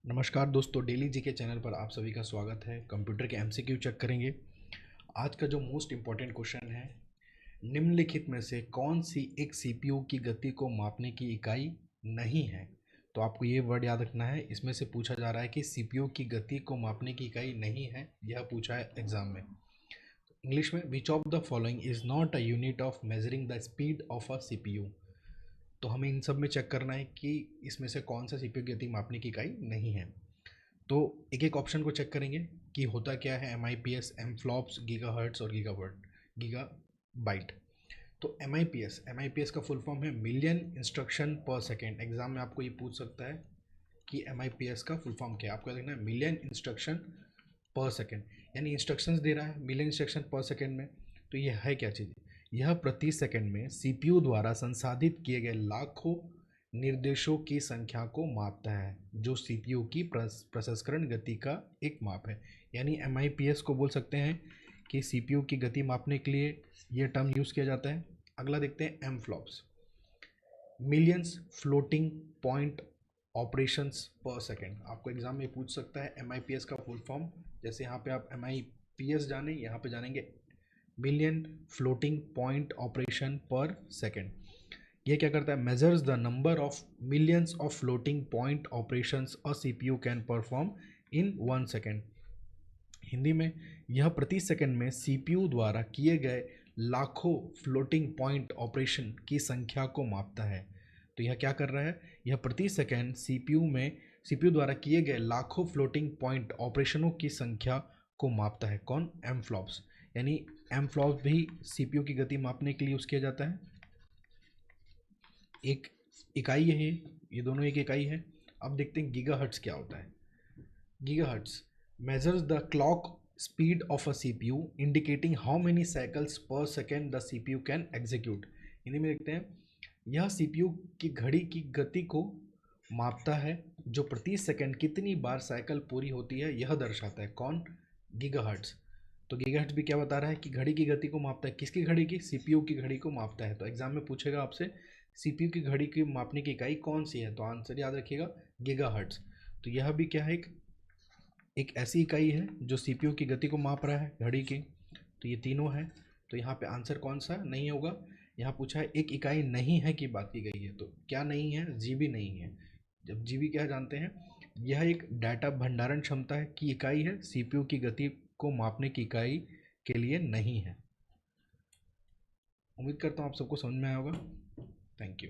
नमस्कार दोस्तों, daily GK channel पर आप सभी का स्वागत है। कंप्यूटर के एमसीक्यू चेक करेंगे। आज का जो मोस्ट इम्पॉर्टेंट क्वेश्चन है, निम्नलिखित में से कौन सी एक सीपीयू की गति को मापने की इकाई नहीं है। तो आपको ये वर्ड याद रखना है। इसमें से पूछा जा रहा है कि सीपीयू की गति को मापने की इकाई नहीं है, यह पूछा है एग्जाम में। इंग्लिश में, which of the following is not a unit of measuring the speed of a CPU. तो हमें इन सब में चेक करना है कि इसमें से कौन सा सीपीयू की गति मापने की इकाई नहीं है। तो एक एक ऑप्शन को चेक करेंगे कि होता क्या है। M I P S, M flops, giga hertz और गीगा बाइट। तो एम आई पी एस का फुल फॉर्म है million instruction per second. Exam में आपको ये पूछ सकता है कि एम आई पी एस का फुल फॉर्म क्या है। आपको देखना है मिलियन इंस्ट्रक्शन पर सेकेंड, यानी इंस्ट्रक्शंस दे रहा है मिलियन इंस्ट्रक्शन पर सेकेंड में। तो ये है क्या चीज़? यह प्रति सेकेंड में सीपीयू द्वारा संसाधित किए गए लाखों निर्देशों की संख्या को मापता है, जो सीपीयू की प्रसंस्करण गति का एक माप है। यानी एमआईपीएस को बोल सकते हैं कि सीपीयू की गति मापने के लिए यह टर्म यूज़ किया जाता है। अगला देखते हैं M flops, millions floating point operations per second. आपको एग्जाम में पूछ सकता है एमआईपीएस का फुल फॉर्म। जैसे यहाँ पे आप एमआईपीएस जाने, यहाँ पे जानेंगे मिलियन फ्लोटिंग पॉइंट ऑपरेशन पर सेकेंड। ये क्या करता है? Measures the number of millions of floating point operations a CPU can perform in 1 second. Hindi में, यह प्रति सेकंड में सीपीयू द्वारा किए गए लाखों फ्लोटिंग पॉइंट ऑपरेशन की संख्या को मापता है। तो यह क्या कर रहा है? यह प्रति सेकंड सीपीयू द्वारा किए गए लाखों फ्लोटिंग पॉइंट ऑपरेशनों की संख्या को मापता है। कौन? M flops. यानी एम फ्लॉप्स भी सीपीयू की गति मापने के लिए यूज़ किया जाता है। एक इकाई है ये दोनों एक इकाई है। अब देखते हैं गीगाहर्ट्ज क्या होता है। Gigahertz measures the clock speed of a CPU indicating how many cycles per second the CPU can execute. Hindi में देखते हैं, यह सीपीयू की घड़ी की गति को मापता है, जो प्रति सेकंड कितनी बार साइकिल पूरी होती है यह दर्शाता है। कौन? गीगाहर्ट्ज। तो गीगाहर्ट्ज भी क्या बता रहा है कि घड़ी की गति को मापता है। किसकी घड़ी की? सीपीयू की घड़ी को मापता है। तो एग्जाम में पूछेगा आपसे सीपीयू की घड़ी की मापने की इकाई कौन सी है, तो आंसर याद रखिएगा गीगाहर्ट्ज। तो यह भी क्या है? एक ऐसी इकाई है जो सीपीयू की गति को माप रहा है, घड़ी की। तो ये तीनों है। तो यहाँ पे आंसर कौन सा नहीं होगा? यहाँ पूछा है एक इकाई नहीं है की बात की गई है, तो क्या नहीं है? जीबी नहीं है। जब जीबी क्या जानते हैं, यह एक डाटा भंडारण क्षमता है की इकाई है, सीपीयू की गति को मापने की इकाई के लिए नहीं है। उम्मीद करता हूँ आप सबको समझ में आया होगा। Thank you.